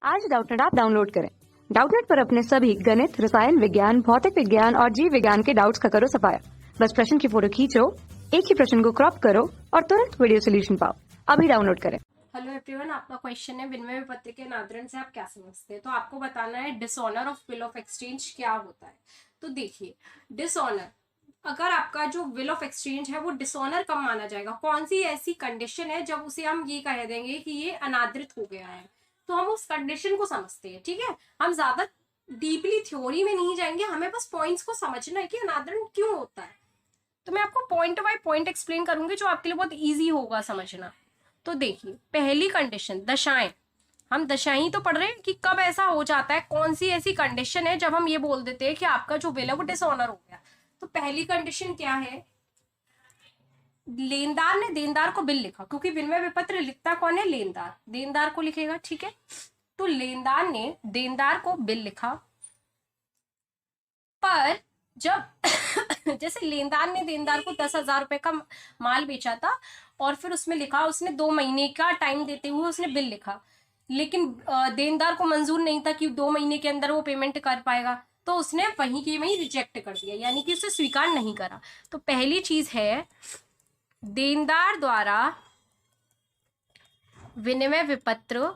आज Doubtnut app download करें। Doubtnut पर अपने सभी गणित, रसायन विज्ञान, भौतिक विज्ञान और जीव विज्ञान के डाउट्स का करो सफाया। बस प्रश्न की फोटो खींचो, एक ही प्रश्न को क्रॉप करो और तुरंत वीडियो सोल्यूशन पाओ। अभी डाउनलोड करें। हेलो एवरीवन, आपका क्वेश्चन है विनिमय विपत्र के अनादरण से आप क्या समझते हैं। तो आपको बताना है dishonour of will of exchange क्या होता है। तो देखिए, डिसऑनर, अगर आपका जो विल ऑफ एक्सचेंज है वो डिसऑनर कब माना जाएगा, कौन सी ऐसी कंडीशन है जब उसे हम ये कह देंगे कि ये अनादृत हो गया है, तो हम उस कंडीशन को समझते हैं। ठीक है, हम ज्यादा डीपली थ्योरी में नहीं जाएंगे, हमें बस पॉइंट्स को समझना है कि अनादरण क्यों होता है। तो मैं आपको पॉइंट बाय पॉइंट एक्सप्लेन करूंगी जो आपके लिए बहुत ईजी होगा समझना। तो देखिए, पहली कंडीशन दशाएं, हम दशाएं तो पढ़ रहे हैं कि कब ऐसा हो जाता है, कौन सी ऐसी कंडीशन है जब हम ये बोल देते हैं कि आपका जो विल है वो डिसऑनर हो गया। तो पहली कंडीशन क्या है, लेनदार ने देनदार को बिल लिखा, क्योंकि विनिमय विपत्र लिखता कौन है, लेनदार, देनदार को लिखेगा। ठीक है, तो लेनदार ने देनदार को बिल लिखा, पर जब जैसे लेनदार ने देनदार को 10,000 रुपए का माल बेचा था और फिर उसमें लिखा, उसने 2 महीने का टाइम देते हुए उसने बिल लिखा, लेकिन देनदार को मंजूर नहीं था कि 2 महीने के अंदर वो पेमेंट कर पाएगा, तो उसने वहीं की वहीं रिजेक्ट कर दिया, यानी कि उसे स्वीकार नहीं करा। तो पहली चीज है, देनदार द्वारा विनिमय विपत्र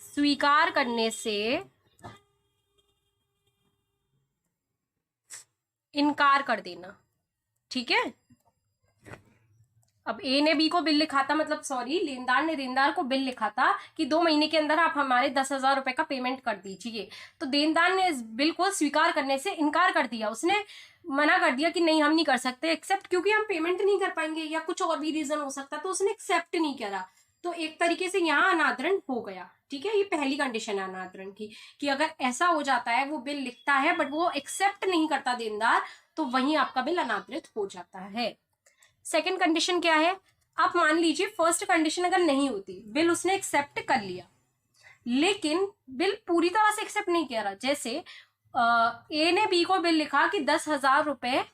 स्वीकार करने से इनकार कर देना। ठीक है, अब ए ने बी को बिल लिखा था, मतलब सॉरी, लेनदार ने देनदार को बिल लिखा था कि 2 महीने के अंदर आप हमारे 10,000 रुपए का पेमेंट कर दीजिए। तो देनदार ने इस बिल को स्वीकार करने से इनकार कर दिया, उसने मना कर दिया कि नहीं, हम नहीं कर सकते एक्सेप्ट, क्योंकि हम पेमेंट नहीं कर पाएंगे या कुछ और भी रीजन हो सकता, तो उसने एक्सेप्ट नहीं करा। तो एक तरीके से यहाँ अनादरण हो गया। ठीक है, ये पहली कंडीशन है अनादरण की, कि अगर ऐसा हो जाता है, वो बिल लिखता है बट वो एक्सेप्ट नहीं करता देनदार, तो वहीं आपका बिल अनादृत हो जाता है। सेकंड कंडीशन क्या है, आप मान लीजिए फर्स्ट कंडीशन अगर नहीं होती, बिल उसने एक्सेप्ट कर लिया लेकिन बिल पूरी तरह से एक्सेप्ट नहीं किया, जैसे ए ने बी को बिल लिखा कि 10,000 रुपए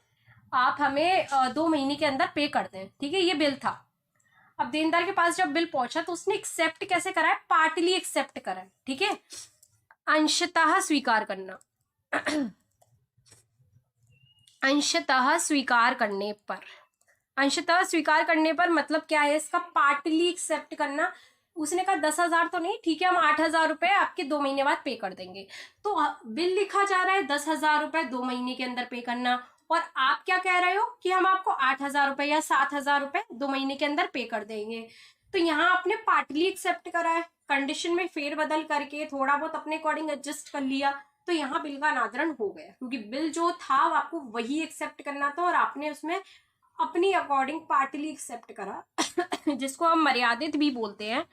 आप हमें 2 महीने के अंदर पे कर दें। ठीक है, ये बिल था। अब देनदार के पास जब बिल पहुंचा तो उसने एक्सेप्ट कैसे करा है, पार्टली एक्सेप्ट करा है। ठीक है, अंशतः स्वीकार करना अंशतः स्वीकार करने पर, अंशतः स्वीकार करने पर मतलब क्या है इसका, पार्टली एक्सेप्ट करना। उसने कहा 10,000 तो नहीं, ठीक है, हम 8,000 रुपए आपके 2 महीने बाद पे कर देंगे। तो बिल लिखा जा रहा है 10,000 रुपए 2 महीने के अंदर पे करना, और आप क्या कह रहे हो कि हम आपको 8,000 रुपए या 7,000 रुपए 2 महीने के अंदर पे कर देंगे। तो यहाँ आपने पार्टली एक्सेप्ट करा है, कंडीशन में फेरबदल करके थोड़ा बहुत अपने अकॉर्डिंग एडजस्ट कर लिया, तो यहाँ बिल का अनादरण हो गया, क्योंकि बिल जो था वो आपको वही एक्सेप्ट करना था और आपने उसमें अपनी अकॉर्डिंग पार्टली एक्सेप्ट करा जिसको हम मर्यादित भी बोलते हैं,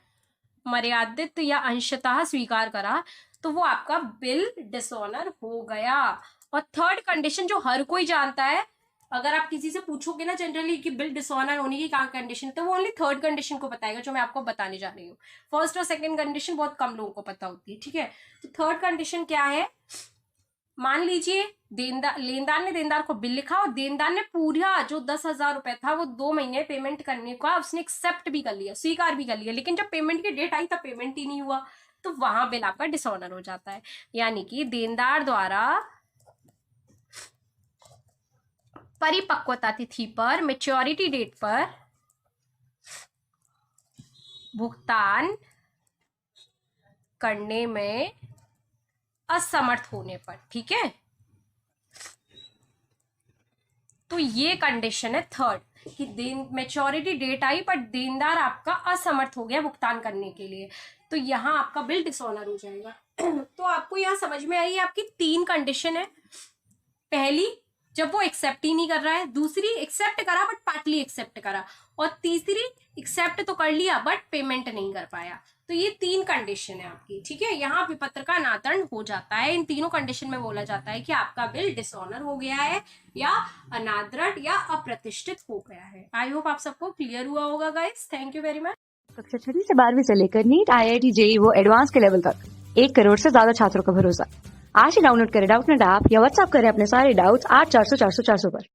मर्यादित या अंशतः स्वीकार करा, तो वो आपका बिल डिसऑनर हो गया। और थर्ड कंडीशन जो हर कोई जानता है, अगर आप किसी से पूछोगे ना जनरली कि बिल डिसऑनर होने की क्या कंडीशन, तो वो ओनली थर्ड कंडीशन को बताएगा जो मैं आपको बताने जा रही हूँ। फर्स्ट और सेकंड कंडीशन बहुत कम लोगों को पता होती है। ठीक है, तो थर्ड कंडीशन क्या है, मान लीजिए लेनदार ने देनदार को बिल लिखा और देनदार ने पूरा जो 10,000 रुपए था वो 2 महीने पेमेंट करने का उसने एक्सेप्ट भी कर लिया, स्वीकार भी कर लिया, लेकिन जब पेमेंट की डेट आई तब पेमेंट ही नहीं हुआ, तो वहां बिल आपका डिसऑनर हो जाता है। यानी कि देनदार द्वारा परिपक्वता तिथि पर, मैच्योरिटी डेट पर भुगतान करने में असमर्थ होने पर। ठीक है, तो ये कंडीशन है थर्ड, कि मैच्योरिटी डेट आई पर देनदार आपका असमर्थ हो गया भुगतान करने के लिए, तो यहाँ आपका बिल डिसऑनर हो जाएगा। तो आपको यहाँ समझ में आई, आपकी 3 कंडीशन है। पहली, जब वो एक्सेप्ट ही नहीं कर रहा है, दूसरी एक्सेप्ट करा बट पार्टली एक्सेप्ट करा, और तीसरी एक्सेप्ट तो कर लिया बट पेमेंट नहीं कर पाया। तो ये 3 कंडीशन है आपकी। ठीक है, यहाँ विपत्र का अनादरण हो जाता है। इन तीनों कंडीशन में बोला जाता है कि आपका बिल डिसऑनर हो गया है या अनादृत या अप्रतिष्ठित हो गया है। आई होप आप सबको क्लियर हुआ होगा guys. Thank you very much. कक्षा 6 से 12वीं से लेकर नीट, IIT, JEE वो एडवांस के लेवल तक 1 करोड़ से ज्यादा छात्रों का भरोसा। आज ही डाउनलोड करें डाउटनेट ऐप या व्हाट्सएप करें अपने सारे डाउट्स 8400 400 400 पर।